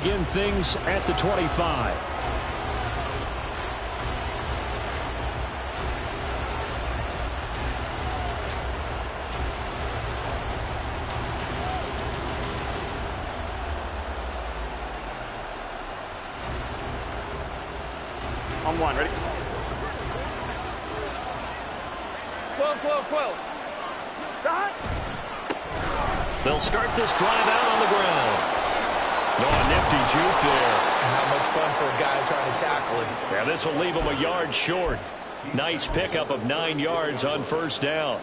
Begin things at the 25. On one, ready? 12. Start. They'll start this drive out on the ground. Oh, a nifty juke there. Not much fun for a guy trying to tackle him. Yeah, this will leave him a yard short. Nice pickup of 9 yards on first down.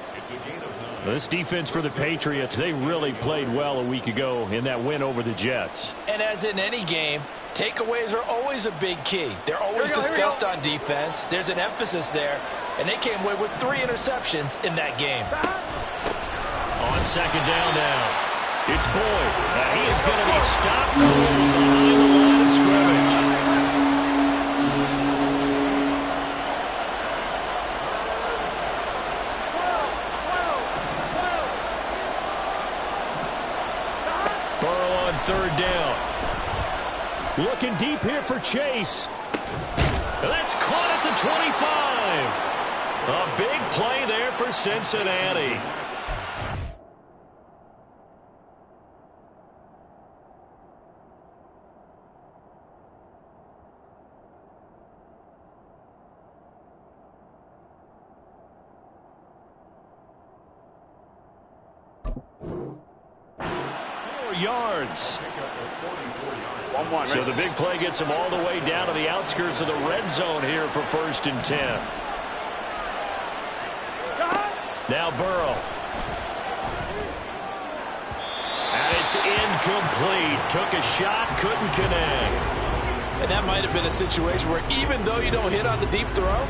This defense for the Patriots, they really played well a week ago in that win over the Jets. And as in any game, takeaways are always a big key. They're always discussed on defense. There's an emphasis there. And they came away with 3 interceptions in that game. On second down now. It's Boyd. He is going to be stopped cold behind the line of scrimmage. Burrow on third down. Looking deep here for Chase. That's caught at the 25. A big play there for Cincinnati. Yards. So the big play gets him all the way down to the outskirts of the red zone here for 1st and 10. Now Burrow. And it's incomplete. Took a shot, couldn't connect. And that might have been a situation where even though you don't hit on the deep throw,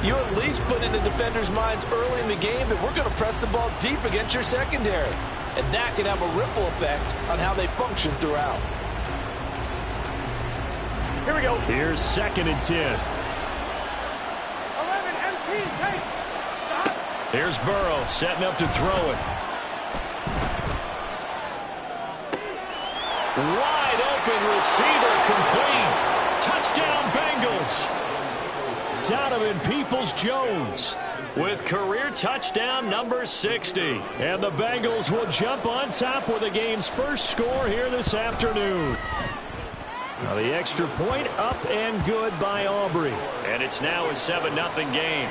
you at least put in the defenders' minds early in the game that we're going to press the ball deep against your secondary. And that can have a ripple effect on how they function throughout. Here we go. Here's 2nd and 10. 11 empty. Take. Stop. Here's Burrow setting up to throw it. Wide open receiver complete. Touchdown Bengals. Donovan Peoples-Jones with career touchdown number 60. And the Bengals will jump on top with the game's first score here this afternoon. Now the extra point up and good by Aubrey. And it's now a 7-0 game.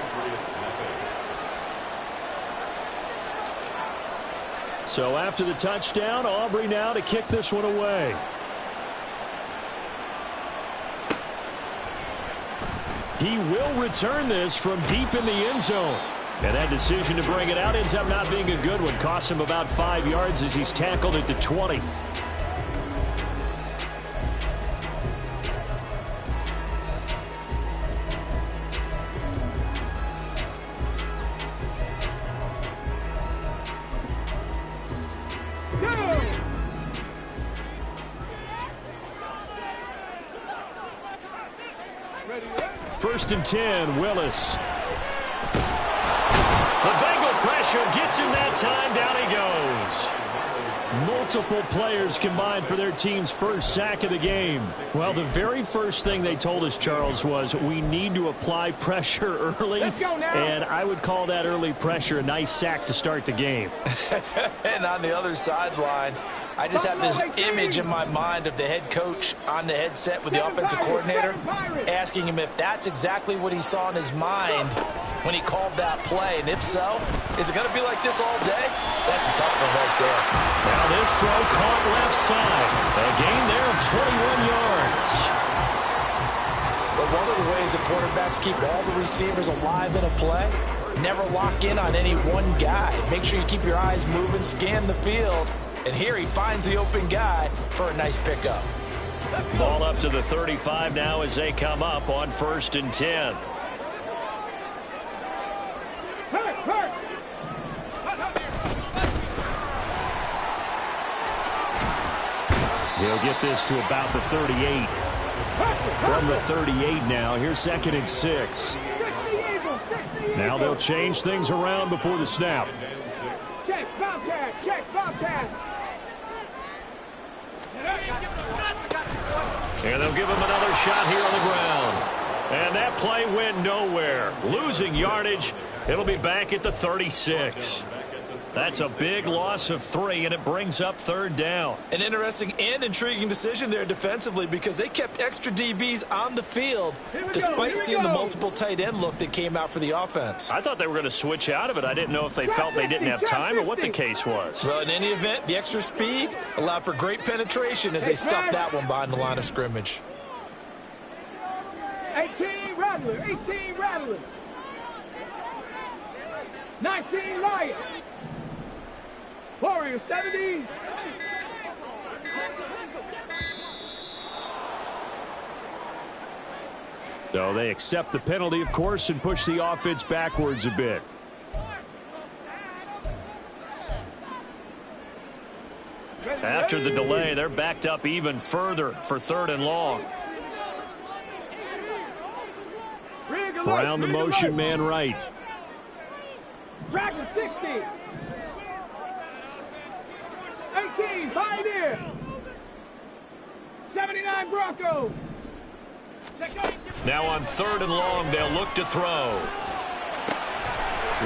So after the touchdown, Aubrey now to kick this one away. He will return this from deep in the end zone. And that decision to bring it out ends up not being a good one. Costs him about 5 yards as he's tackled at the 20. First and 10, Willis. The Bengal pressure gets him that time. Down he goes. Multiple players combined for their team's first sack of the game. Well, the very first thing they told us, Charles, was we need to apply pressure early. Let's go now. And I would call that early pressure a nice sack to start the game. And on the other sideline, I just have this image in my mind of the head coach on the headset with the offensive coordinator asking him if that's exactly what he saw in his mind when he called that play. And if so, is it going to be like this all day? That's a tough one right there. Now this throw caught left side. A gain there of 21 yards. But one of the ways the quarterbacks keep all the receivers alive in a play, never lock in on any one guy. Make sure you keep your eyes moving, scan the field. And here he finds the open guy for a nice pickup. Ball up to the 35 now as they come up on 1st and 10. He'll get this to about the 38. From the 38 now, here's 2nd and 6. Now they'll change things around before the snap. Check, Bobcat, check, Bobcat. And they'll give him another shot here on the ground. And that play went nowhere. Losing yardage. It'll be back at the 36. That's a big loss of 3, and it brings up 3rd down. An interesting and intriguing decision there defensively because they kept extra DBs on the field despite seeing the multiple tight end look that came out for the offense. I thought they were going to switch out of it. I didn't know if they felt they didn't have time or what the case was. Well, in any event, the extra speed allowed for great penetration as they stuffed that one behind the line of scrimmage. 18 Rattler, 18 Rattler. 19 Lion. Warriors 70. So they accept the penalty, of course, and push the offense backwards a bit. After the delay, they're backed up even further for 3rd and long. Brown the motion man right. Dragon 60. 18 Pioneer. 79 Broncos. Now on 3rd and long, they'll look to throw.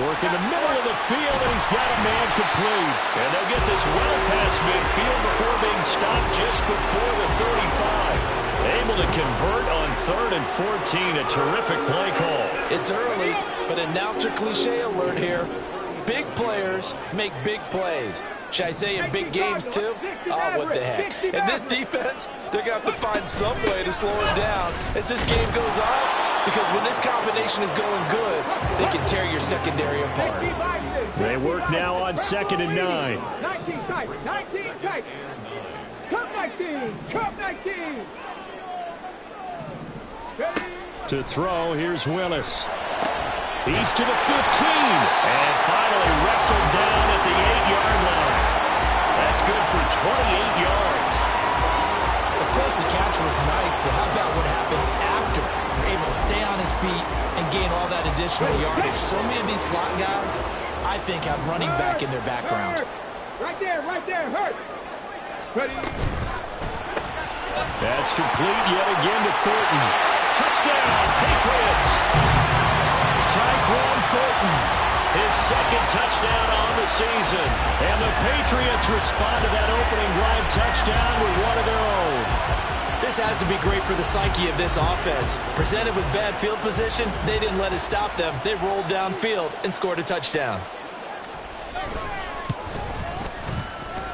Work in the middle of the field, and he's got a man complete. And they'll get this well past midfield before being stopped just before the 35. Able to convert on 3rd and 14. A terrific play call. It's early, but announcer cliche alert here. Big players make big plays. Should I say in big games too? Oh, what the heck. In this defense, they're going to have to find some way to slow it down as this game goes on, because when this combination is going good, they can tear your secondary apart. They work now on 2nd and 9. 19 tight, 19 tight. Cup 19, Cup 19. To throw, here's Willis. He's to the 15, and finally wrestled down at the 8-yard line. That's good for 28 yards. Of course, the catch was nice, but how about what happened after? They're able to stay on his feet and gain all that additional yardage. So many of these slot guys, I think, have running back in their background. Right there, hurt. Ready. That's complete yet again to Thornton. Touchdown, Patriots. Tyquan Thornton, his 2nd touchdown on the season. And the Patriots respond to that opening drive touchdown with one of their own. This has to be great for the psyche of this offense. Presented with bad field position, they didn't let it stop them. They rolled downfield and scored a touchdown.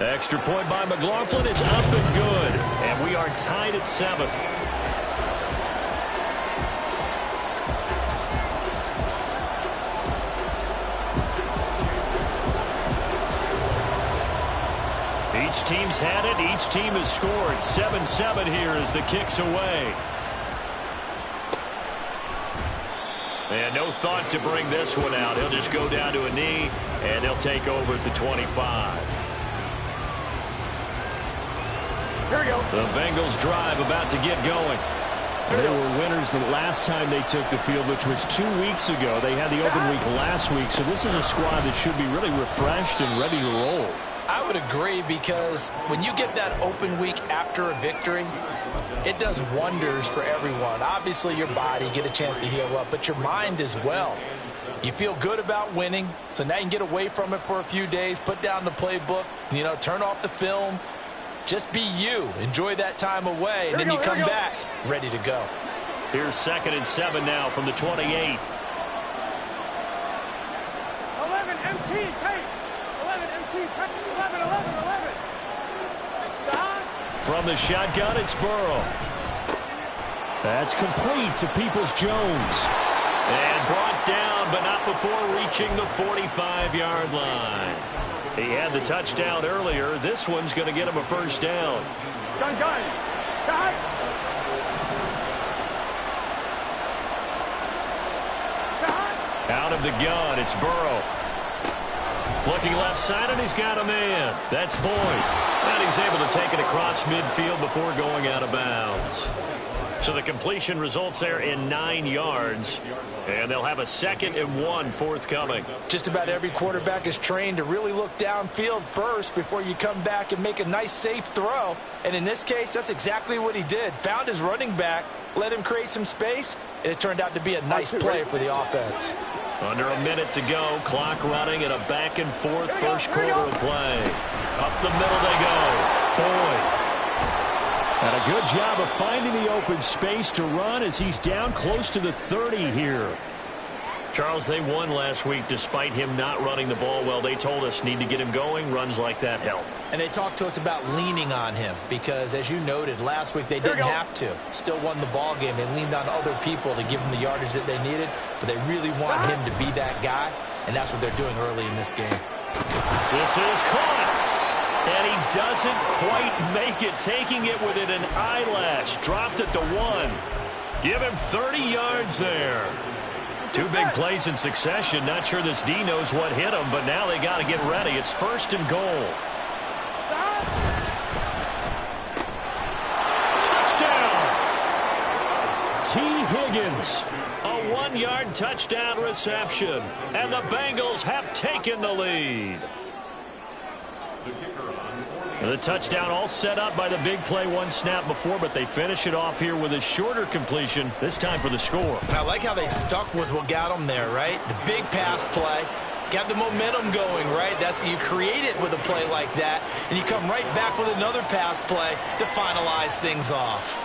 Extra point by McLaughlin is up and good. And we are tied at 7. Each team's had it. Each team has scored. 7-7 here as the kick's away. And no thought to bring this one out. He'll just go down to a knee, and they'll take over at the 25. Here we go. The Bengals drive about to get going. They were winners the last time they took the field, which was 2 weeks ago. They had the open week last week, so this is a squad that should be really refreshed and ready to roll. I would agree, because when you get that open week after a victory, it does wonders for everyone. Obviously, your body, get a chance to heal up, but your mind as well. You feel good about winning, so now you can get away from it for a few days, put down the playbook, turn off the film. Just be you. Enjoy that time away, and then you come back ready to go. Here's 2nd and 7 now from the 28. 11 MT, take. 11 MT, touch 11. From the shotgun, it's Burrow. That's complete to Peoples-Jones. And brought down, but not before reaching the 45-yard line. He had the touchdown earlier. This one's going to get him a 1st down. Gun. Out of the gun, it's Burrow. Looking left side, and he's got a man. That's Boyd. And he's able to take it across midfield before going out of bounds. So the completion results there in 9 yards. And they'll have a 2nd and 1 forthcoming. Just about every quarterback is trained to really look downfield first before you come back and make a nice, safe throw. And in this case, that's exactly what he did. Found his running back, let him create some space, and it turned out to be a nice play for the offense. Under a minute to go. Clock running and a back-and-forth first quarter of play. Up the middle they go. Boyd. And a good job of finding the open space to run as he's down close to the 30 here. Charles, they won last week despite him not running the ball well. They told us need to get him going. Runs like that help. And they talked to us about leaning on him because, as you noted, last week they didn't have to. Still won the ball game. They leaned on other people to give them the yardage that they needed, but they really want him to be that guy, and that's what they're doing early in this game. This is caught. And he doesn't quite make it, taking it within an eyelash. Dropped it to 1. Give him 30 yards there. 2 big plays in succession. Not sure this D knows what hit him, but now they got to get ready. It's 1st and goal. Touchdown! T. Higgins. A 1-yard touchdown reception. And the Bengals have taken the lead. The touchdown all set up by the big play 1 snap before, but they finish it off here with a shorter completion, this time for the score. I like how they stuck with what got them there, right? The big pass play, got the momentum going, right? That's you create it with a play like that, and you come right back with another pass play to finalize things off.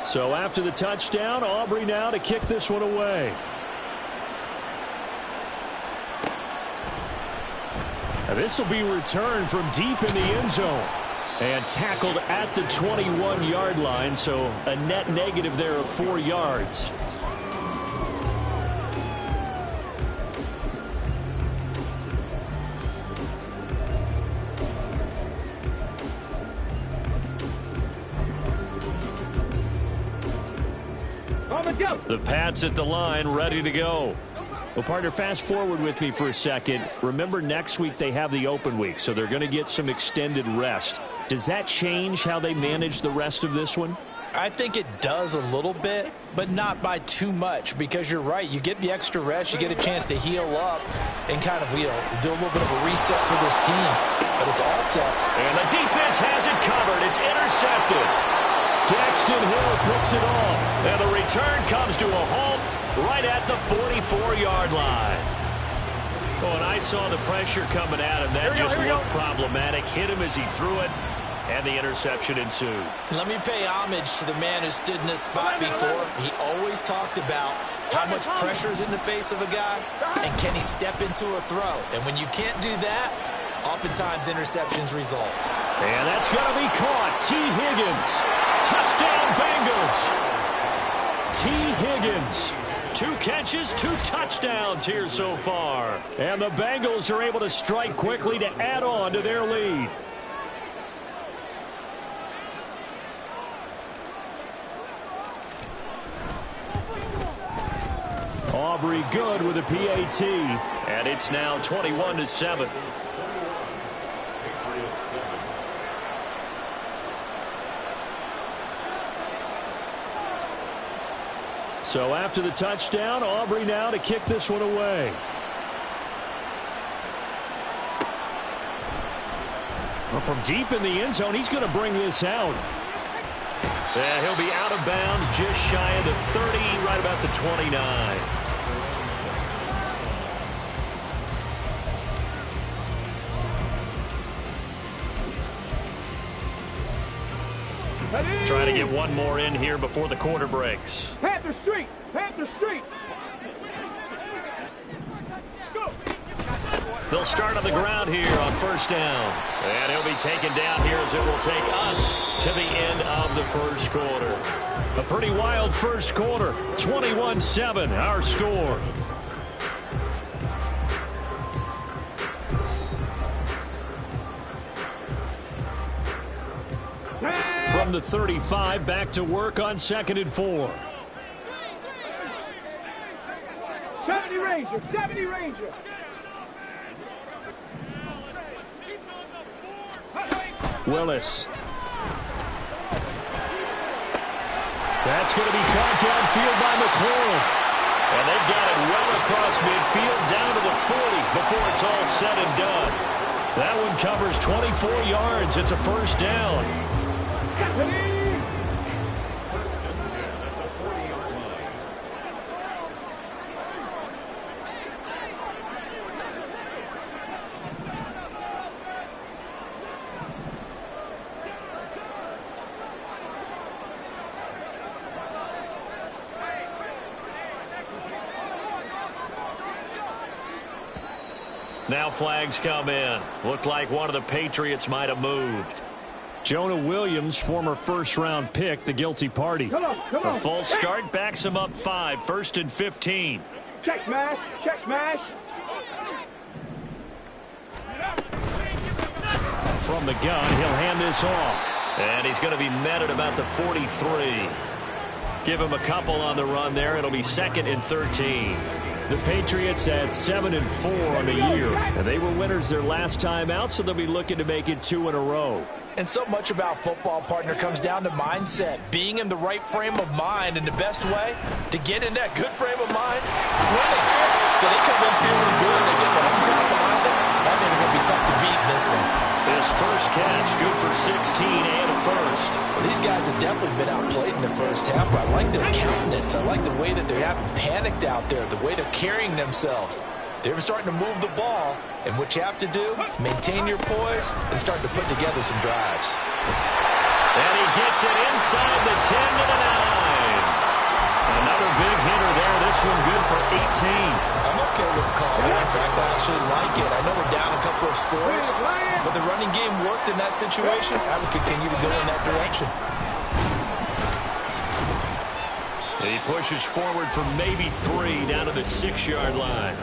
So after the touchdown, Aubrey now to kick this one away. And this will be returned from deep in the end zone. And tackled at the 21-yard line, so a net negative there of 4 yards. The Pats at the line, ready to go. Well, partner, fast forward with me for a second. Remember, next week they have the open week, so they're going to get some extended rest. Does that change how they manage the rest of this one? I think it does a little bit, but not by too much, because you're right. You get the extra rest, you get a chance to heal up and kind of, do a little bit of a reset for this team. But it's all set. And the defense has it covered. It's intercepted. Daxton Hill picks it off, and the return comes to a halt right at the 44-yard line. Oh, and I saw the pressure coming at him. That just looked problematic. Hit him as he threw it, and the interception ensued. Let me pay homage to the man who stood in this spot before. He always talked about how much pressure is in the face of a guy, and can he step into a throw. And when you can't do that, oftentimes interceptions result. And that's going to be caught. T. Higgins. Touchdown, Bengals. T. Higgins. 2 catches, 2 touchdowns here so far. And the Bengals are able to strike quickly to add on to their lead. Aubrey good with a PAT. And it's now 21-7. So after the touchdown, Aubrey now to kick this one away. Well, from deep in the end zone, he's going to bring this out. And he'll be out of bounds just shy of the 30, right about the 29. Trying to get one more in here before the quarter breaks. Panther Street! Panther Street! They'll start on the ground here on first down. And he'll be taken down here as it will take us to the end of the first quarter. A pretty wild first quarter. 21-7, our score. From the 35, back to work on 2nd and 4. 70 Ranger, 70 Ranger. Willis. That's going to be caught downfield by McLaurin. And they've got it well across midfield down to the 40 before it's all said and done. That one covers 24 yards. It's a first down. Now flags come in. Looked like one of the Patriots might have moved. Jonah Williams, former first-round pick, the guilty party. Come on. A false start backs him up 5, 1st and 15. Check smash, check smash. From the gun, he'll hand this off. And he's going to be met at about the 43. Give him a couple on the run there. It'll be 2nd and 13. The Patriots at 7 and 4 on the year. And they were winners their last time out, so they'll be looking to make it 2 in a row. And so much about football, partner, comes down to mindset. Being in the right frame of mind, and the best way to get in that good frame of mind, winning. So they come in feeling good. They get the home crowd behind them. I think they're going to be tough to beat in this one. His first catch, good for 16 and a first. Well, these guys have definitely been outplayed in the first half, but I like their countenance. I like the way that they haven't panicked out there, the way they're carrying themselves. They're starting to move the ball, and what you have to do, maintain your poise and start to put together some drives. And he gets it inside the 10 to the 9. Another big hitter there. This one good for 18. I'm okay with the call there. In fact, I actually like it. I know we're down a couple of scores, but the running game worked in that situation. I would continue to go in that direction. He pushes forward for maybe 3 down to the 6-yard line.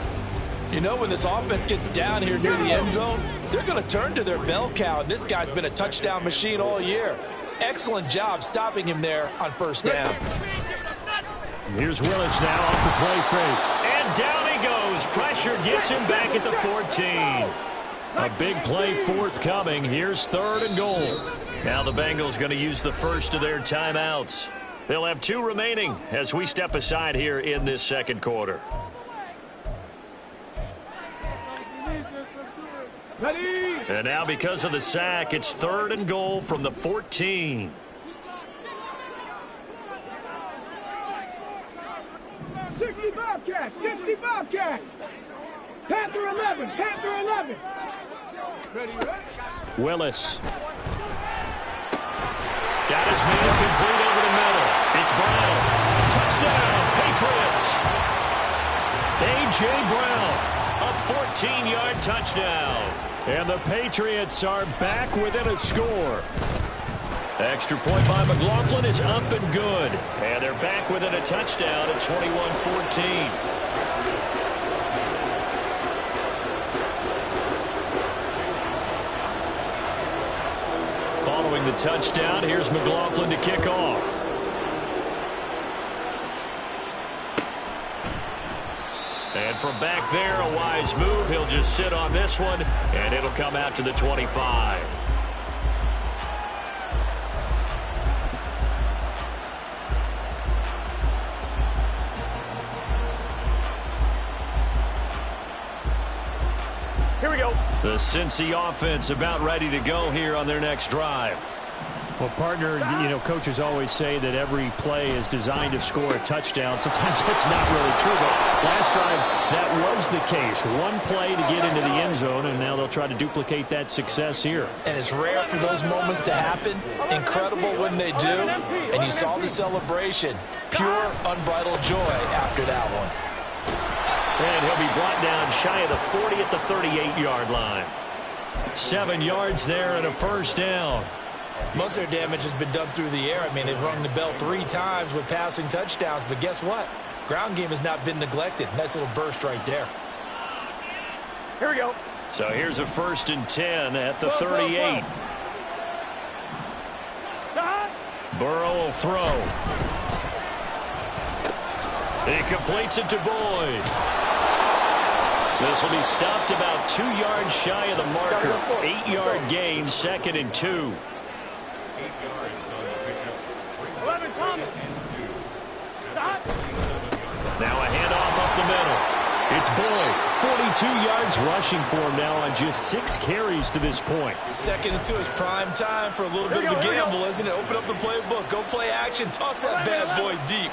You know, when this offense gets down here near the end zone, they're going to turn to their bell cow, and this guy's been a touchdown machine all year. Excellent job stopping him there on first down. Here's Willis now off the play fake. And down he goes. Pressure gets him back at the 14. A big play forthcoming. Here's 3rd and goal. Now the Bengals going to use the first of their timeouts. They'll have 2 remaining as we step aside here in this second quarter. And now because of the sack, it's 3rd and goal from the 14. Bobcats, 60 Bobcats. Panther 11, Panther 11. Ready, right? Willis. Got his man complete over the middle. It's Brown. Touchdown, Patriots. A.J. Brown, a 14-yard touchdown. And the Patriots are back within a score. Extra point by McLaughlin is up and good. And they're back within a touchdown at 21-14. Following the touchdown, here's McLaughlin to kick off. And from back there, a wise move. He'll just sit on this one, and it'll come out to the 25. Here we go. The Cincy offense about ready to go here on their next drive. Well, partner, you know, coaches always say that every play is designed to score a touchdown. Sometimes that's not really true, but last drive, that was the case. One play to get into the end zone, and now they'll try to duplicate that success here. And it's rare for those moments to happen. Incredible when they do. And you saw the celebration. Pure, unbridled joy after that one. And he'll be brought down shy of the 40 at the 38-yard line. 7 yards there and a first down. Most of their damage has been done through the air. I mean, they've rung the bell 3 times with passing touchdowns, but guess what? Ground game has not been neglected. Nice little burst right there. Here we go. So here's a 1st and 10 at the 38. Burrow will throw. He completes it to Boyd. This will be stopped about 2 yards shy of the marker. 8-yard gain, 2nd and 2. Now a handoff up the middle. It's Boyd. 42 yards rushing for him now on just 6 carries to this point. 2nd and 2 is prime time for a little bit of a gamble, isn't it? Open up the playbook. Go play action. Toss that bad boy deep.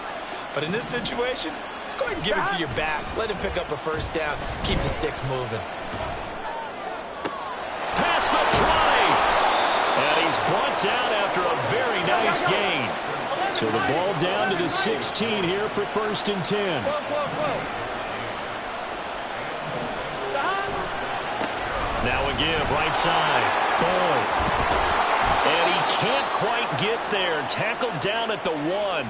But in this situation, go ahead and give it to your back. Let him pick up a first down. Keep the sticks moving. Pass the 20. And he's brought down after a very nice gain. So the ball down to the 16 here for 1st and 10. Now a give, right side. Boyd. And he can't quite get there. Tackled down at the 1.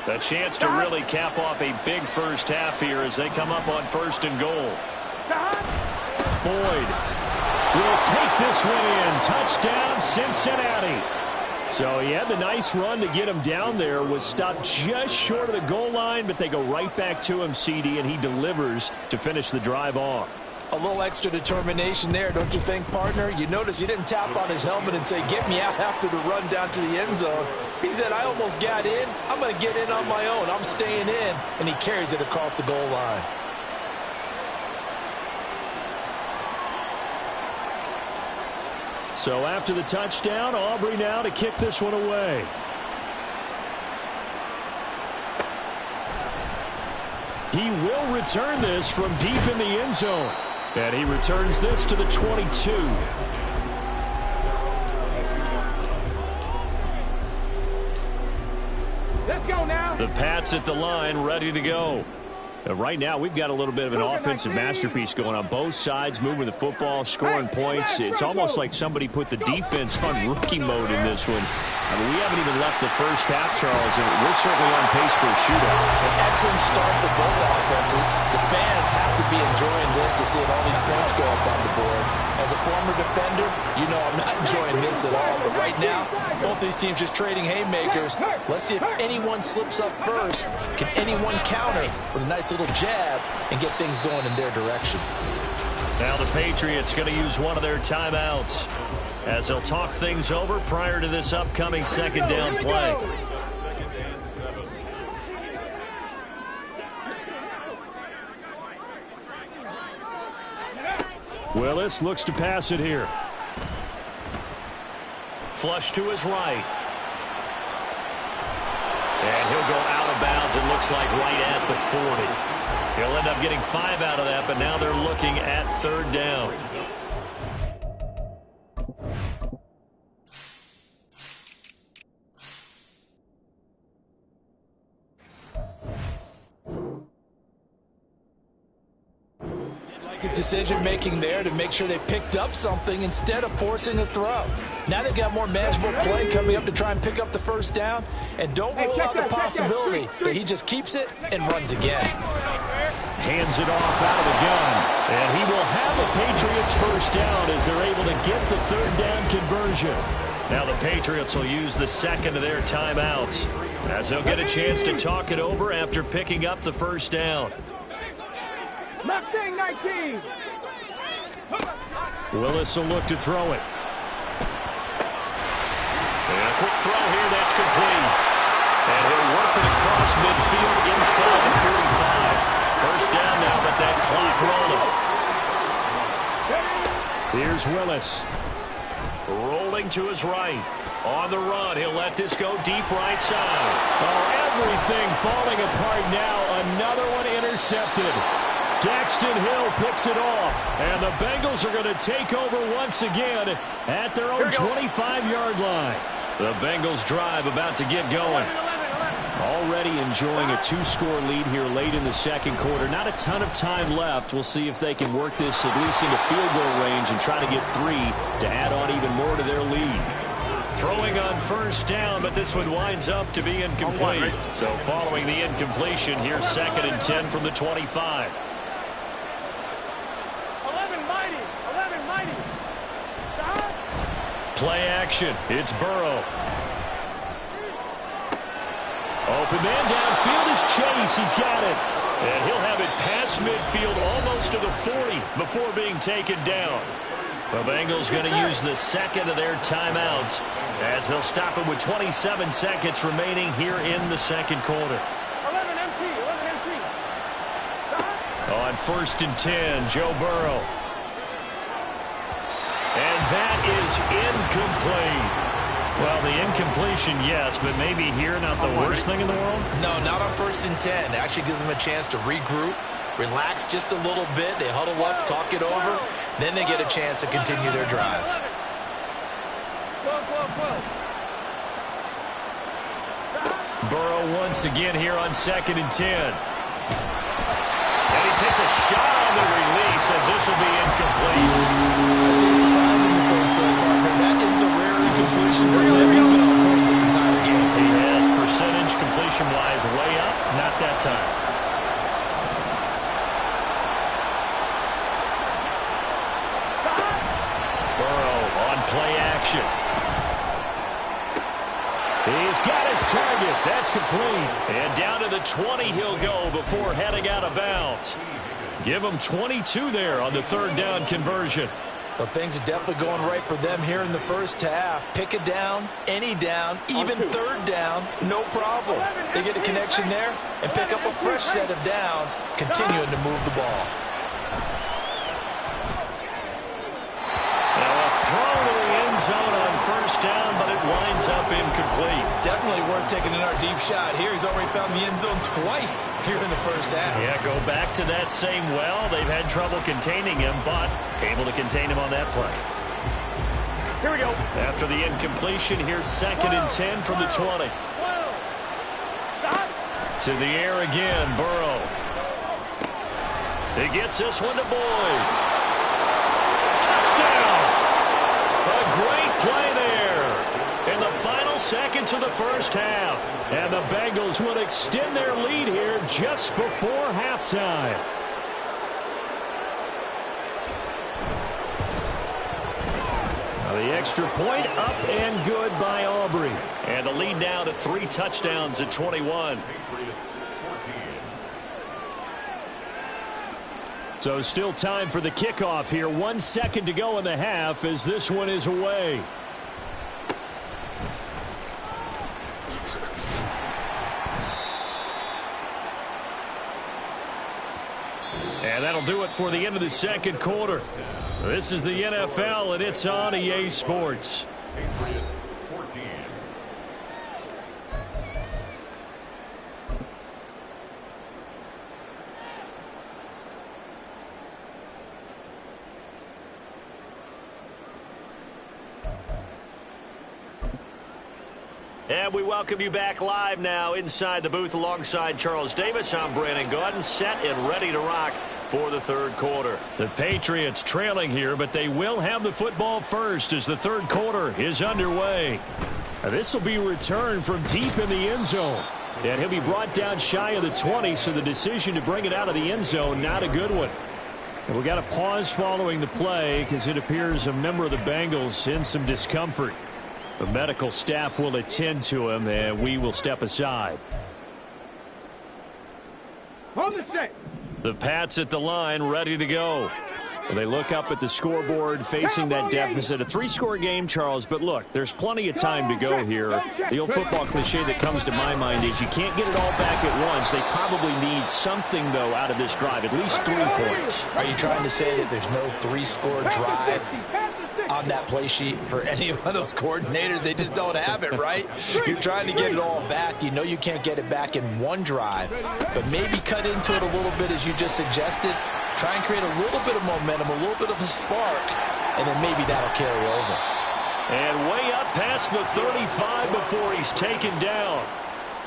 A chance to really cap off a big first half here as they come up on 1st and goal. Boyd will take this one in. Touchdown, Cincinnati. So he had the nice run to get him down there. Was stopped just short of the goal line, but they go right back to him, CD, and he delivers to finish the drive off. A little extra determination there, don't you think, partner? You notice he didn't tap on his helmet and say, get me out after the run down to the end zone. He said, I almost got in. I'm going to get in on my own. I'm staying in. And he carries it across the goal line. So after the touchdown, Aubrey now to kick this one away. He will return this from deep in the end zone. And he returns this to the 22. Let's go now. The Pats at the line, ready to go. Right now, we've got a little bit of an offensive masterpiece going on. Both sides moving the football, scoring points. It's almost like somebody put the defense on rookie mode in this one. I mean, we haven't even left the first half, Charles, and we're certainly on pace for a shootout. An excellent start for both offenses. The fans have to be enjoying this to see all these points go up on the board. As a former defender, you know I'm not enjoying this at all. But right now, both these teams just trading haymakers. Let's see if anyone slips up first. Can anyone counter with a nice little jab and get things going in their direction? Now the Patriots going to use one of their timeouts as they'll talk things over prior to this upcoming 2nd down play. Willis looks to pass it here. Flush to his right. And he'll go out of bounds, it looks like right at the 40. He'll end up getting 5 out of that, but now they're looking at 3rd down. His decision-making there to make sure they picked up something instead of forcing a throw. Now they've got more manageable play coming up to try and pick up the first down. And don't rule out the possibility that he just keeps it and runs again. Hands it off out of the gun. And he will have the Patriots first down as they're able to get the 3rd down conversion. Now the Patriots will use the 2nd of their timeouts as they'll get a chance to talk it over after picking up the first down. Mustang 19. Willis will look to throw it. And a quick throw here, that's complete. And he'll work it across midfield inside the 45. First down now, but that clock rolling. Here's Willis. Rolling to his right. On the run, he'll let this go deep right side. Oh, everything falling apart now. Another one intercepted. Daxton Hill picks it off, and the Bengals are going to take over once again at their own 25-yard line. The Bengals drive about to get going. Already enjoying a 2-score lead here late in the 2nd quarter. Not a ton of time left. We'll see if they can work this at least into field goal range and try to get 3 to add on even more to their lead. Throwing on first down, but this one winds up to be incomplete. So following the incompletion, here's 2nd and 10 from the 25. 11 mighty. 11 mighty. Stop. Play action. It's Burrow. Open man downfield is Chase. He's got it. And he'll have it past midfield almost to the 40 before being taken down. The Bengals going to use the second of their timeouts as they'll stop it with 27 seconds remaining here in the second quarter. 11 MT. 11 MT. Stop. On 1st and 10, Joe Burrow. And that is incomplete. Well, the incompletion, yes, but maybe here not the worst thing in the world? No, not on 1st and 10. It actually gives them a chance to regroup, relax just a little bit. They huddle up, talk it over. Then they get a chance to continue their drive. 12. Burrow once again here on 2nd and 10. And he takes a shot on the release as this will be incomplete. I see a surprise in the face there, partner. That is a rare incompletion for him. He's been on point this entire game. He has percentage completion-wise way up. Not that time. Burrow on play action. He's got his target. That's complete. And down to the 20 he'll go before heading out of bounds. Give him 22 there on the 3rd down conversion. Well, things are definitely going right for them here in the first half. Pick a down, any down, even 3rd down, no problem. They get a connection there and pick up a fresh set of downs, continuing to move the ball. Now a throw to the end zone on 1st down, but it winds up incomplete. Definitely worth taking another deep shot here. He's already found the end zone twice here in the first half. Yeah, go back to that same well. They've had trouble containing him, but able to contain him on that play. Here we go. After the incompletion, here's 2nd and 10 from the 20. Stop. To the air again, Burrow. He gets this one to Boyd. Touchdown! A great play there in the final seconds of the first half. And the Bengals will extend their lead here just before halftime. The extra point up and good by Aubrey. And the lead now to 3 touchdowns at 21. So still time for the kickoff here. 1 second to go in the half as this one is away. And that'll do it for the end of the second quarter. This is the NFL, and it's on EA Sports. Patriots 14. And we welcome you back live now inside the booth alongside Charles Davis. I'm Brandon Gaudin, set and ready to rock for the third quarter. The Patriots trailing here, but they will have the football first as the third quarter is underway. This will be returned from deep in the end zone. And he'll be brought down shy of the 20, so the decision to bring it out of the end zone, not a good one. And we got a pause following the play because it appears a member of the Bengals in some discomfort. The medical staff will attend to him, and we will step aside. Hold the set. The Pats at the line, ready to go. They look up at the scoreboard, facing that deficit. A 3-score game, Charles, but look, there's plenty of time to go here. The old football cliche that comes to my mind is you can't get it all back at once. They probably need something, though, out of this drive, at least 3 points. Are you trying to say that there's no 3-score drive on that play sheet for any of those coordinators? They just don't have it, right? You're trying to get it all back. You know you can't get it back in one drive, but maybe cut into it a little bit as you just suggested. Try and create a little bit of momentum, a little bit of a spark, and then maybe that'll carry over. And way up past the 35 before he's taken down.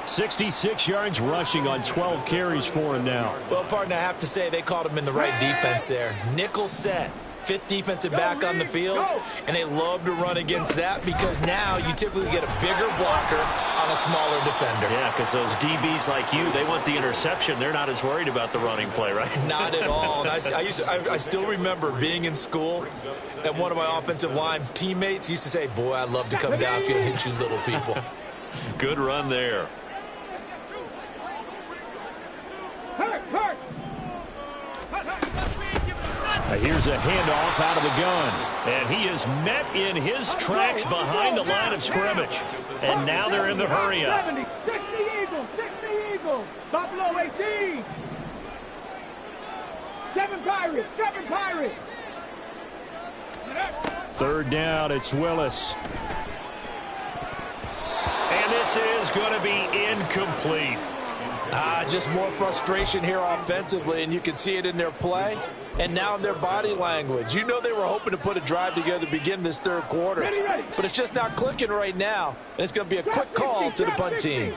66 yards rushing on 12 carries for him now. Well, partner, I have to say they called him in the right defense there. Nickel set. fifth defensive back on the field, and they love to run against that because now you typically get a bigger blocker on a smaller defender. Yeah, because those DBs like you, they want the interception. They're not as worried about the running play, right? Not at all. And I still remember being in school, and one of my offensive line teammates used to say, boy, I'd love to come downfield and hit you little people. Good run there. Here's a handoff out of the gun. And he is met in his tracks behind the line of scrimmage. And now they're in the hurry-up. 70, 60 Eagles, 60 Eagles. Buffalo 18. 7 Pirates, 7 Pirates. Third down, it's Willis. And this is going to be incomplete. Just more frustration here offensively, and you can see it in their play and now in their body language. You know they were hoping to put a drive together to begin this third quarter, but it's just not clicking right now, and it's going to be a quick call to the punt team.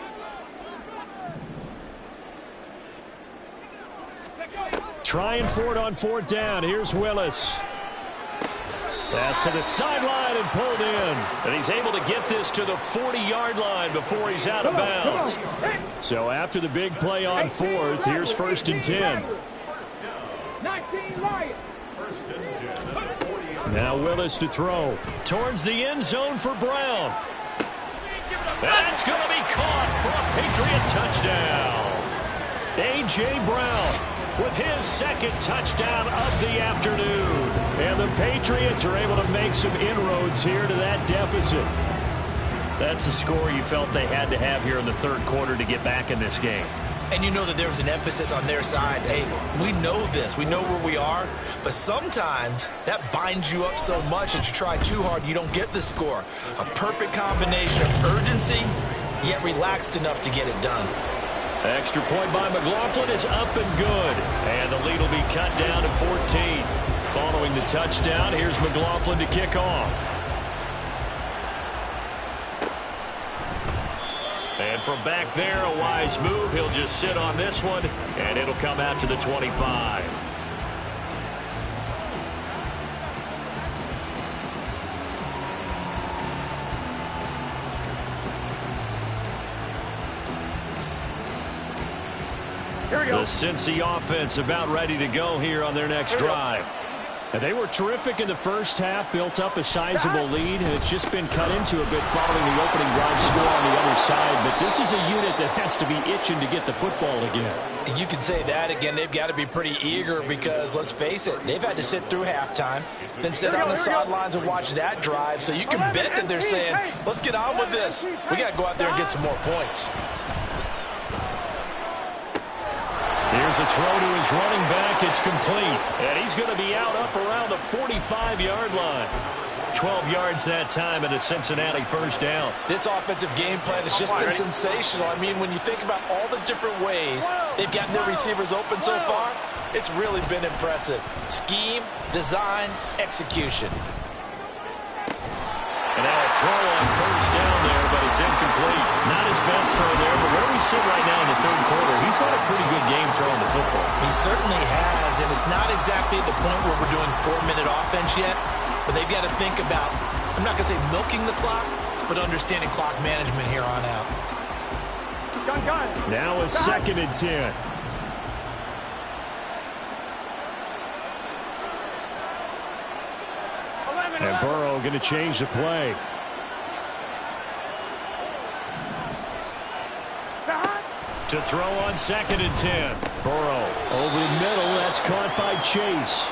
Trying for it on fourth down. Here's Willis. Pass to the sideline and pulled in. And he's able to get this to the 40-yard line before he's out of bounds. So after the big play on fourth, here's 1st and 10. 19 Lions. Now Willis to throw. Towards the end zone for Brown. That's going to be caught for a Patriot touchdown. A.J. Brown with his second touchdown of the afternoon. And the Patriots are able to make some inroads here to that deficit. That's the score you felt they had to have here in the third quarter to get back in this game. And you know that there was an emphasis on their side. Hey, we know this. We know where we are. But sometimes that binds you up so much that you try too hard, you don't get the score. A perfect combination of urgency, yet relaxed enough to get it done. Extra point by McLaughlin is up and good. And the lead will be cut down to 14. Following the touchdown, here's McLaughlin to kick off. And from back there, a wise move. He'll just sit on this one, and it'll come out to the 25. The Cincy offense about ready to go here on their next drive. And they were terrific in the first half, built up a sizable lead, and it's just been cut into a bit following the opening drive score on the other side. But this is a unit that has to be itching to get the football again. And you can say that again. They've got to be pretty eager because, let's face it, they've had to sit through halftime, then sit on the sidelines and watch that drive. So you can bet that they're saying, let's get on with this. We got to go out there and get some more points. Here's a throw to his running back. It's complete. And he's going to be out up around the 45-yard line. 12 yards that time and a Cincinnati first down. This offensive game plan has just been sensational. I mean, when you think about all the different ways they've gotten their receivers open so far, it's really been impressive. Scheme, design, execution. And now a throw on first down there, but it's incomplete. Not his best throw there, but where we sit right now in the third quarter, he's had a pretty good game throwing the football. He certainly has, and it's not exactly at the point where we're doing 4-minute offense yet, but they've got to think about, I'm not going to say milking the clock, but understanding clock management here on out. Now a 2nd and 10. And Burrow going to change the play. To throw on 2nd and 10. Burrow over the middle. That's caught by Chase.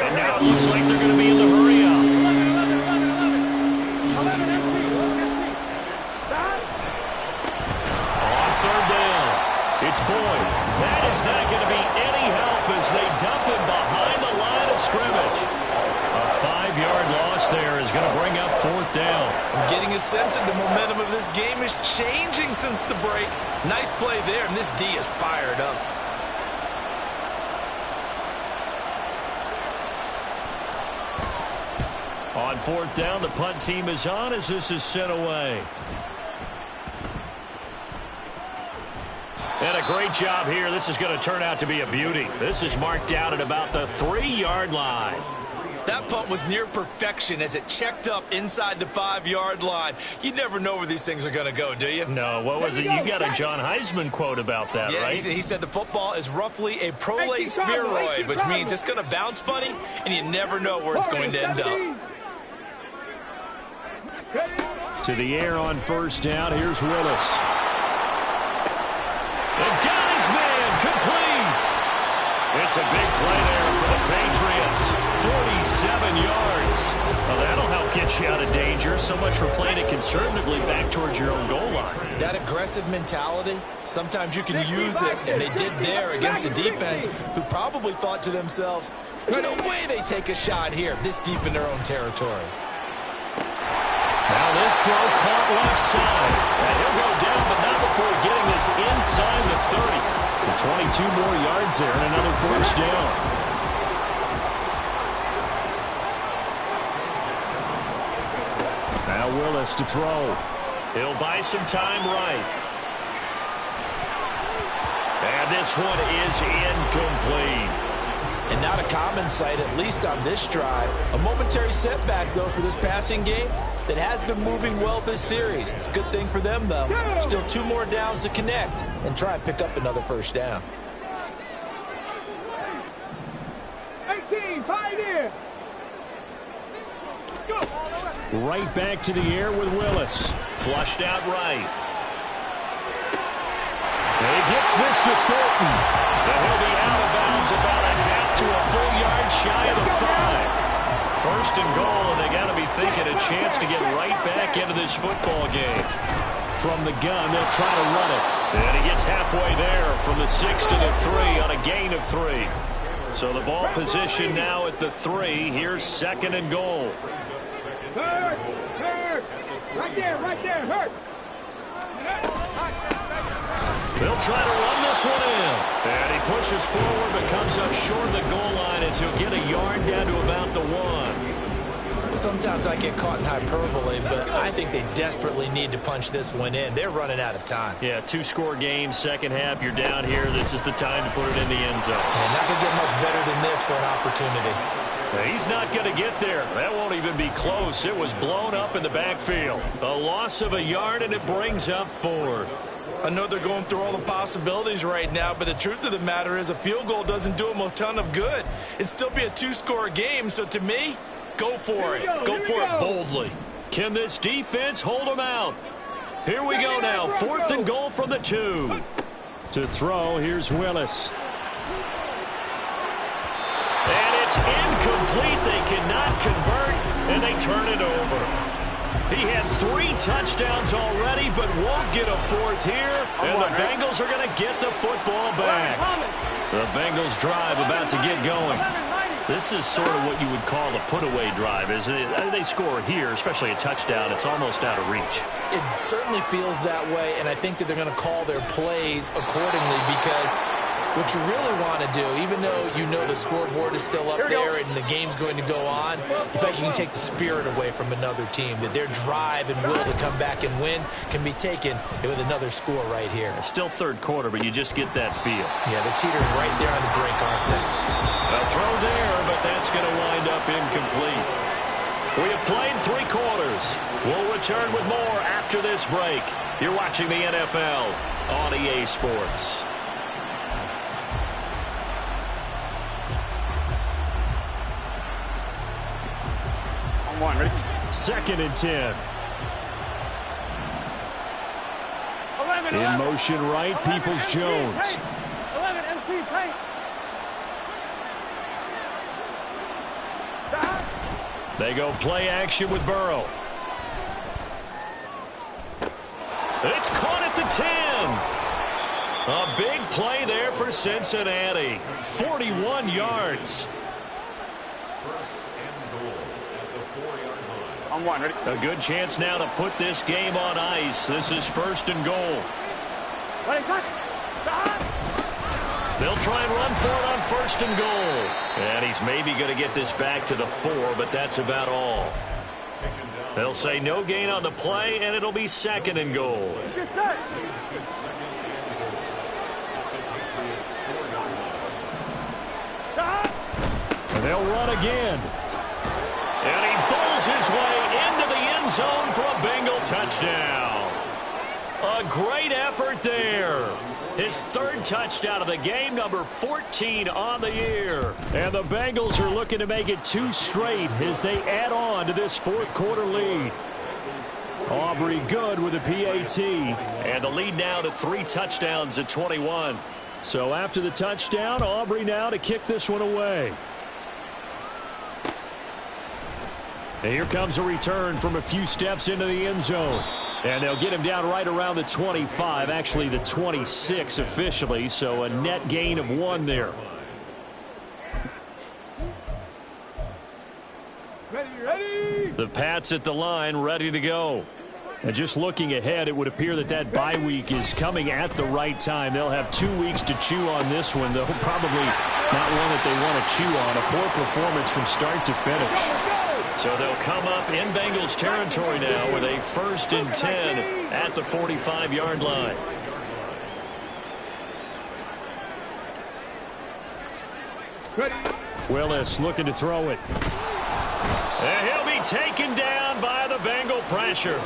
And now it looks like they're going to be in the hurry-up. On third down, it's Boyd. That is not going to be any help as they dump him behind the line of scrimmage. A 5-yard loss there is going to bring up 4th down. I'm getting a sense that the momentum of this game is changing since the break. Nice play there, and this D is fired up. On 4th down, the punt team is on as this is sent away. And a great job here. This is going to turn out to be a beauty. This is marked out at about the 3-yard line. That punt was near perfection as it checked up inside the 5-yard line. You never know where these things are going to go, do you? No, what was it? You got a John Heisman quote about that, yeah, right? He said the football is roughly a prolate spheroid, which means it's going to bounce funny, and you never know where it's going to end up. To the air on first down. Here's Willis. And got his man complete. It's a big play there for the Patriots. 47 yards. Well, that'll help get you out of danger. So much for playing it conservatively back towards your own goal line. That aggressive mentality, sometimes you can use it, and they did there against a defense who probably thought to themselves, there's no way they take a shot here, this deep in their own territory. Now this throw caught left side. And he'll go down, but not before getting this inside the 30. And 22 more yards there and another first down. Now Willis to throw. He'll buy some time right. And this one is incomplete. And not a common sight, at least on this drive. A momentary setback, though, for this passing game that has been moving well this series. Good thing for them, though. Still 2 more downs to connect and try and pick up another first down. 18, pioneer. Go. Right back to the air with Willis. Flushed out right. And he gets this to Thornton. And he'll be out of bounds about a half to a full yard shy of the 5. First and goal, and they got to be thinking a chance to get right back into this football game. From the gun, they'll try to run it. And he gets halfway there from the 6 to the 3 on a gain of 3. So the ball position now at the 3. Here's second and goal. Hurt. Right there, hurt. They'll try to run this one in. And he pushes forward but comes up short of the goal line as he'll get a yard down to about the 1. Sometimes I get caught in hyperbole, but I think they desperately need to punch this one in. They're running out of time. Yeah, 2-score game, second half, you're down here. This is the time to put it in the end zone. And not going to get much better than this for an opportunity. He's not going to get there. That won't even be close. It was blown up in the backfield. A loss of a yard, and it brings up 4th. I know they're going through all the possibilities right now, but the truth of the matter is a field goal doesn't do them a ton of good. It'd still be a 2-score game, so to me, go for it. Go for it boldly. Can this defense hold them out? Here we go now. 4th and goal from the 2. To throw, here's Willis. And it's incomplete. They cannot convert, and they turn it over. He had 3 touchdowns already, but won't get a 4th here. And the Bengals are going to get the football back. The Bengals drive about to get going. This is sort of what you would call a put-away drive, isn't it? They score here, especially a touchdown. It's almost out of reach. It certainly feels that way, and I think that they're going to call their plays accordingly because what you really want to do, even though you know the scoreboard is still up there and the game's going to go on, in fact, you can take the spirit away from another team, that their drive and will to come back and win can be taken with another score right here. It's still third quarter, but you just get that feel. Yeah, they're teetering right there on the brink, aren't they? A throw there, but that's going to wind up incomplete. We have played 3 quarters. We'll return with more after this break. You're watching the NFL on EA Sports. Ready? 2nd and 10. 11, In motion right, Peoples-Jones. 11, MC, paint. They go play action with Burrow. It's caught at the 10. A big play there for Cincinnati. 41 yards. On 1, ready? A good chance now to put this game on ice. This is 1st and goal. Ready, cut. They'll try and run for it on 1st and goal. And he's maybe going to get this back to the 4, but that's about all. They'll say no gain on the play, and it'll be 2nd and goal. Get set. And they'll run again. And he bowls his way into the end zone for a Bengal touchdown. A great effort there. His third touchdown of the game, number 14 on the year. And the Bengals are looking to make it 2 straight as they add on to this fourth quarter lead. Aubrey good with a PAT. And the lead now to 3 touchdowns at 21. So after the touchdown, Aubrey now to kick this one away. And here comes a return from a few steps into the end zone. And they'll get him down right around the 25, actually the 26 officially, so a net gain of 1 there. Ready. The Pats at the line, ready to go. And just looking ahead, it would appear that that bye week is coming at the right time. They'll have 2 weeks to chew on this one, though probably not one that they want to chew on. A poor performance from start to finish. So they'll come up in Bengals territory now with a 1st and 10 at the 45-yard line. Willis looking to throw it. And he'll be taken down by the Bengal pressure.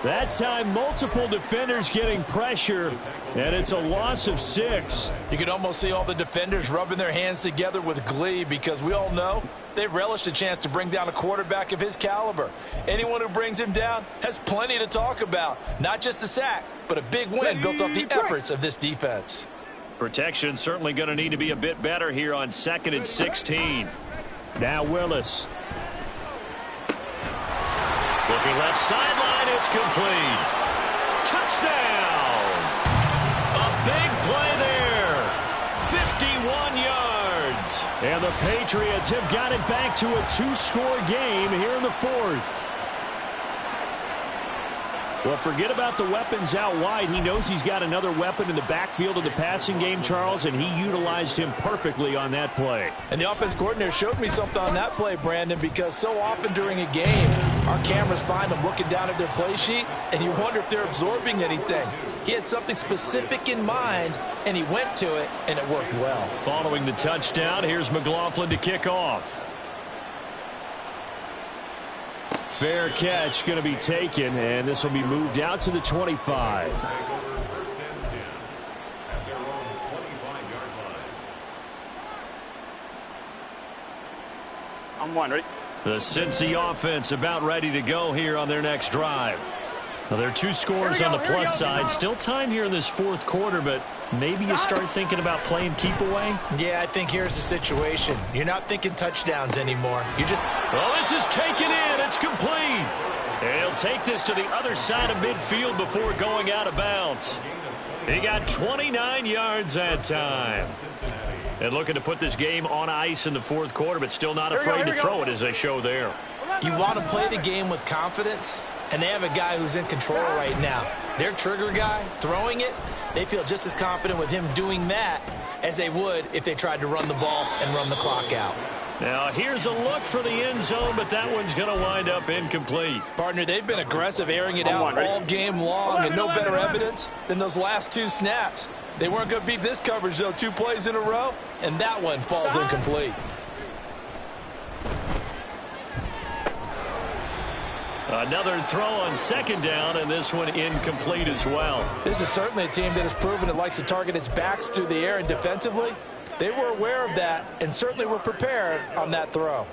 That time, multiple defenders getting pressure, and it's a loss of 6. You can almost see all the defenders rubbing their hands together with glee because we all know they relish the chance to bring down a quarterback of his caliber. Anyone who brings him down has plenty to talk about. Not just a sack, but a big win built off the efforts of this defense. Protection certainly going to need to be a bit better here on 2nd and 16. Now Willis. Looking left sideline, it's complete. Touchdown! A big play there. 51 yards. And the Patriots have got it back to a 2-score game here in the 4th. Well, forget about the weapons out wide. He knows he's got another weapon in the backfield of the passing game, Charles, and he utilized him perfectly on that play. And the offense coordinator showed me something on that play, Brandon, because so often during a game, our cameras find them looking down at their play sheets, and you wonder if they're absorbing anything. He had something specific in mind, and he went to it, and it worked well. Following the touchdown, here's McLaughlin to kick off. Fair catch going to be taken, and this will be moved out to the 25. I'm one, ready? The Cincy offense about ready to go here on their next drive. Now, there are 2 scores on the plus side. Still time here in this 4th quarter, but maybe you start thinking about playing keep away? Yeah, I think here's the situation. You're not thinking touchdowns anymore. You're just... Well, this is taken in. It's complete. And he'll take this to the other side of midfield before going out of bounds. He got 29 yards that time. And looking to put this game on ice in the 4th quarter, but still not afraid to throw it as they show there. You want to play the game with confidence, and they have a guy who's in control right now. Their trigger guy throwing it, they feel just as confident with him doing that as they would if they tried to run the ball and run the clock out. Now, here's a look for the end zone, but that one's going to wind up incomplete. Partner, they've been aggressive, airing it out all game long, and no better evidence than those last 2 snaps. They weren't going to beat this coverage, though, 2 plays in a row, and that one falls incomplete. Another throw on 2nd down, and this one incomplete as well. This is certainly a team that has proven it likes to target its backs through the air, and defensively, they were aware of that and certainly were prepared on that throw.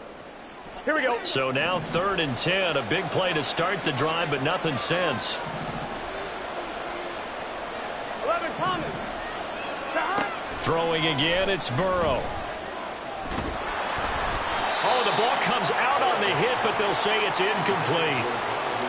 Here we go. So now 3rd and 10, a big play to start the drive, but nothing since. 11 Thomas. Throwing again, it's Burrow. Oh, the ball comes out on the hit, but they'll say it's incomplete.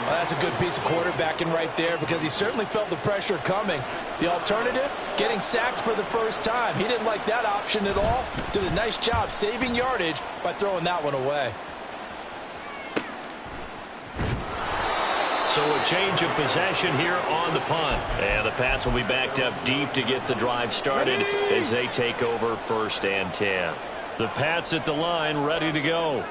Well, that's a good piece of quarterbacking right there because he certainly felt the pressure coming. The alternative, getting sacked for the first time. He didn't like that option at all. Did a nice job saving yardage by throwing that one away. So a change of possession here on the punt. And the Pats will be backed up deep to get the drive started as they take over 1st and 10. The Pats at the line ready to go.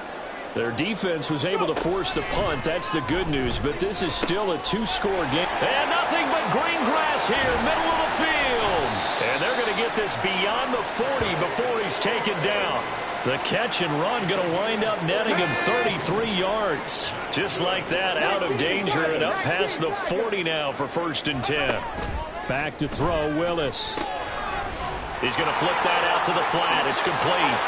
Their defense was able to force the punt. That's the good news. But this is still a 2-score game. And nothing but green grass here, middle of the field. And they're going to get get this beyond the 40 before he's taken down. The catch and run going to wind up netting him 33 yards. Just like that, out of danger and up past the 40 now for 1st and 10. Back to throw, Willis. He's going to flip that out to the flat. It's complete.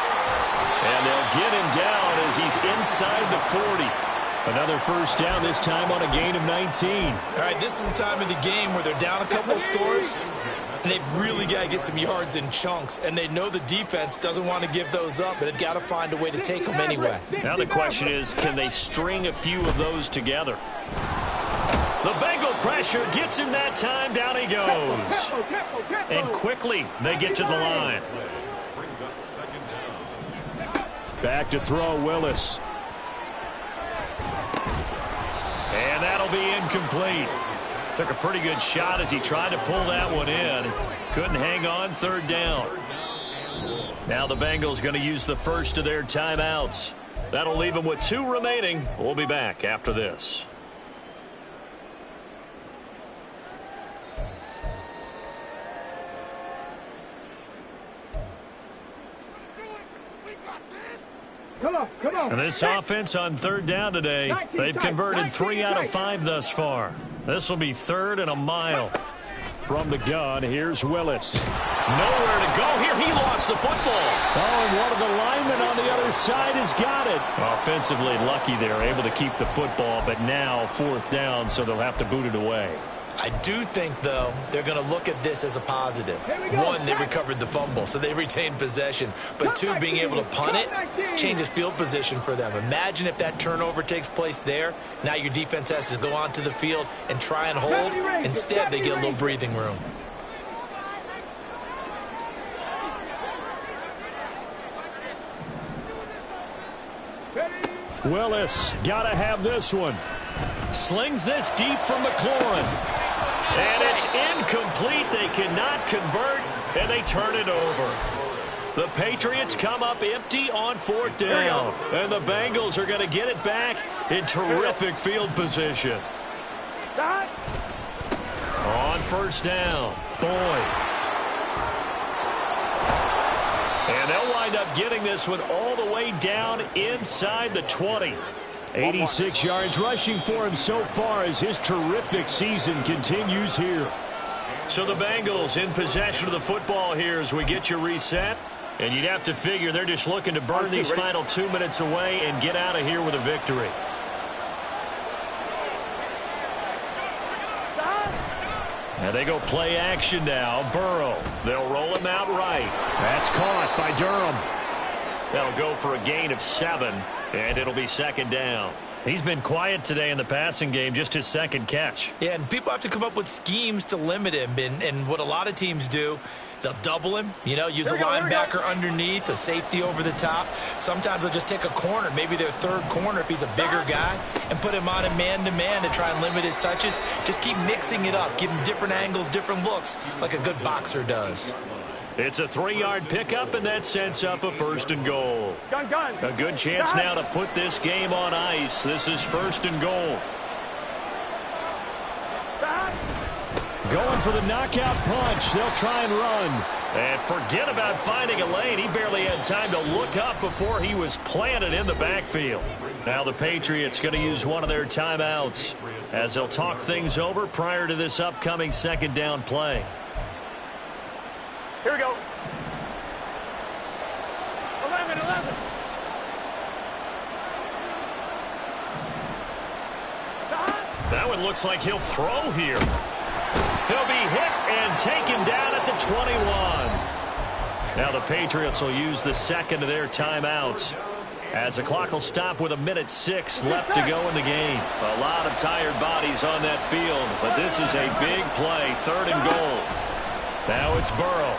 And they'll get him down as he's inside the 40. Another 1st down, this time on a gain of 19. All right, this is the time of the game where they're down a couple of scores, and they've really got to get some yards in chunks, and they know the defense doesn't want to give those up, but they've got to find a way to take them anyway. Now the question is, can they string a few of those together? The Bengal pressure gets him that time. Down he goes. And quickly they get to the line. Back to throw, Willis. And that'll be incomplete. Took a pretty good shot as he tried to pull that one in. Couldn't hang on. 3rd down. Now the Bengals going to use the first of their timeouts. That'll leave them with 2 remaining. We'll be back after this. Come on. And this offense on 3rd down today, they've converted 3 out of 5 thus far. This will be 3rd and a mile. From the gun, here's Willis. Nowhere to go here. He lost the football. Oh, and one of the linemen on the other side has got it. Offensively lucky they're able to keep the football, but now 4th down, so they'll have to boot it away. I do think, though, they're going to look at this as a positive. 1, they recovered the fumble, so they retained possession. But 2, being able to punt it changes field position for them. Imagine if that turnover takes place there. Now your defense has to go onto the field and try and hold. Instead, they get a little breathing room. Willis, got to have this one. Slings this deep from McLaurin. And it's incomplete. They cannot convert, and they turn it over. The Patriots come up empty on 4th down. And the Bengals are going to get it back in terrific field position. On 1st down, Boyd. And they'll wind up getting this one all the way down inside the 20. 86 yards rushing for him so far as his terrific season continues here. So the Bengals in possession of the football here as we get you reset. And you'd have to figure they're just looking to burn these final 2 minutes away and get out of here with a victory. And they go play action now. Burrow. They'll roll him out right. That's caught by Durham. That'll go for a gain of 7. And it'll be 2nd down. He's been quiet today in the passing game, just his 2nd catch. Yeah, and people have to come up with schemes to limit him. And what a lot of teams do, they'll double him, use a linebacker underneath, a safety over the top. Sometimes they'll just take a corner, maybe their 3rd corner if he's a bigger guy, and put him on a man-to-man to try and limit his touches. Just keep mixing it up, give him different angles, different looks, like a good boxer does. It's a 3-yard pickup, and that sets up a 1st and goal. A good chance now to put this game on ice. This is 1st and goal. Going for the knockout punch. They'll try and run. And forget about finding a lane. He barely had time to look up before he was planted in the backfield. Now the Patriots going to use one of their timeouts as they'll talk things over prior to this upcoming 2nd down play. Here we go. 11. That one looks like he'll throw here. He'll be hit and taken down at the 21. Now the Patriots will use the 2nd of their timeouts as the clock will stop with 1:06 left to go in the game. A lot of tired bodies on that field, but this is a big play. 3rd and goal. Now it's Burrow.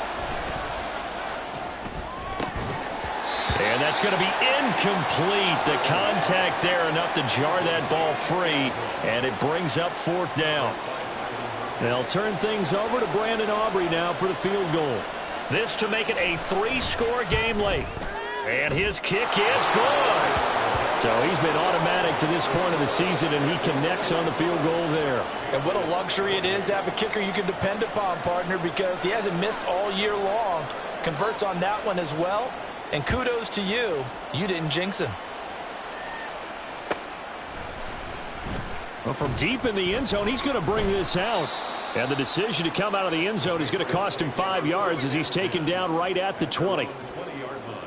And that's going to be incomplete. The contact there enough to jar that ball free, and it brings up 4th down. They'll turn things over to Brandon Aubrey now for the field goal. This to make it a 3-score game late. And his kick is good. So he's been automatic to this point of the season, and he connects on the field goal there. And what a luxury it is to have a kicker you can depend upon, partner, because he hasn't missed all year long. Converts on that one as well. And kudos to you. You didn't jinx him. Well, from deep in the end zone, he's going to bring this out. And the decision to come out of the end zone is going to cost him 5 yards as he's taken down right at the 20. 20-yard line.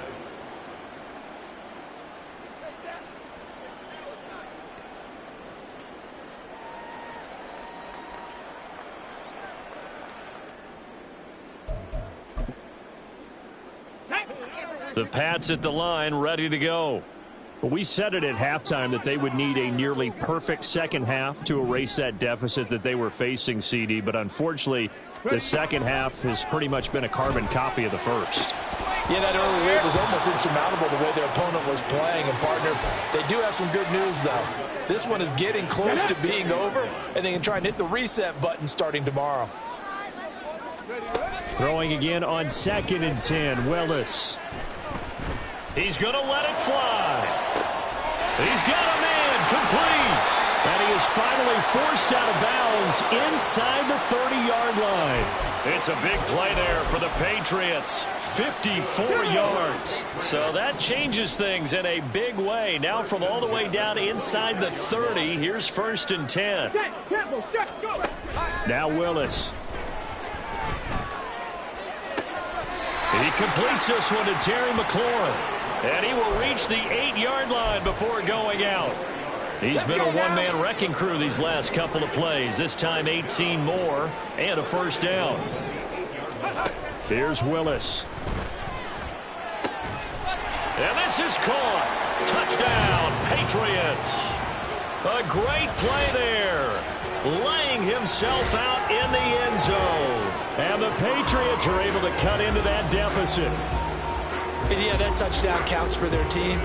The Pats at the line, ready to go. We said it at halftime that they would need a nearly perfect second half to erase that deficit that they were facing, CD. But unfortunately, the second half has pretty much been a carbon copy of the first. Yeah, that early lead was almost insurmountable the way their opponent was playing. And, partner, they do have some good news, though. This one is getting close to being over, and they can try and hit the reset button starting tomorrow. Throwing again on 2nd and 10, Willis. He's going to let it fly. He's got a man complete. And he is finally forced out of bounds inside the 30-yard line. It's a big play there for the Patriots. 54 yards. So that changes things in a big way. Now from all the way down inside the 30, here's 1st and 10. Now Willis. He completes this one to Terry McLaurin. And he will reach the 8-yard line before going out. He's been a one-man wrecking crew these last couple of plays. This time 18 more and a first down. Here's Willis. And this is caught. Touchdown, Patriots. A great play there. Laying himself out in the end zone. And the Patriots are able to cut into that deficit. And yeah, that touchdown counts for their team,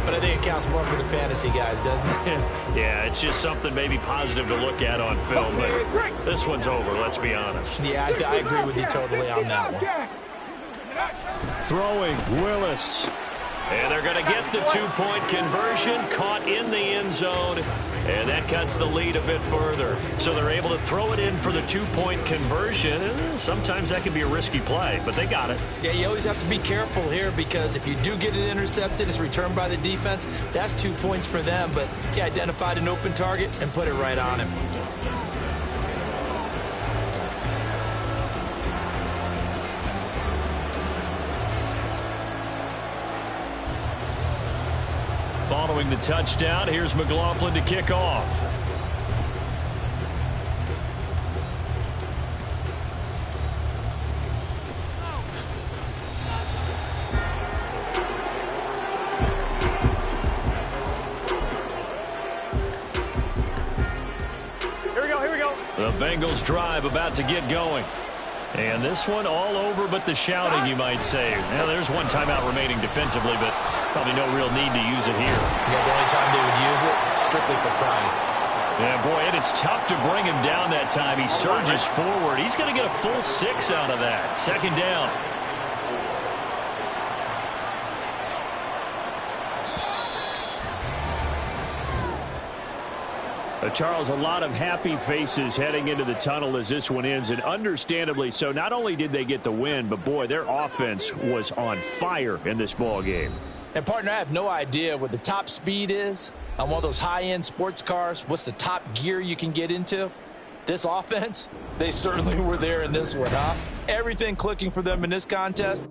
but I think it counts more for the fantasy guys, doesn't it? Yeah, it's just something maybe positive to look at on film, but this one's over, let's be honest. Yeah, I agree with you totally on that one. Throwing, Willis. And they're going to get the two-point conversion, caught in the end zone, and that cuts the lead a bit further. So they're able to throw it in for the two-point conversion. Sometimes that can be a risky play, but they got it. Yeah, you always have to be careful here because if you do get it intercepted, it's returned by the defense, that's 2 points for them. But he identified an open target and put it right on him. Following the touchdown, here's McLaughlin to kick off. Here we go. The Bengals drive about to get going. And this one all over but the shouting, you might say. Now, there's one timeout remaining defensively, but probably no real need to use it here. Yeah, the only time they would use it, strictly for pride. Yeah, boy, and it's tough to bring him down that time. He surges forward. He's going to get a full 6 out of that. 2nd down. Charles, a lot of happy faces heading into the tunnel as this one ends, and understandably so. Not only did they get the win, but, boy, their offense was on fire in this ball game. And, partner, I have no idea what the top speed is on one of those high-end sports cars. What's the top gear you can get into? This offense, they certainly were there in this one, huh? Everything clicking for them in this contest.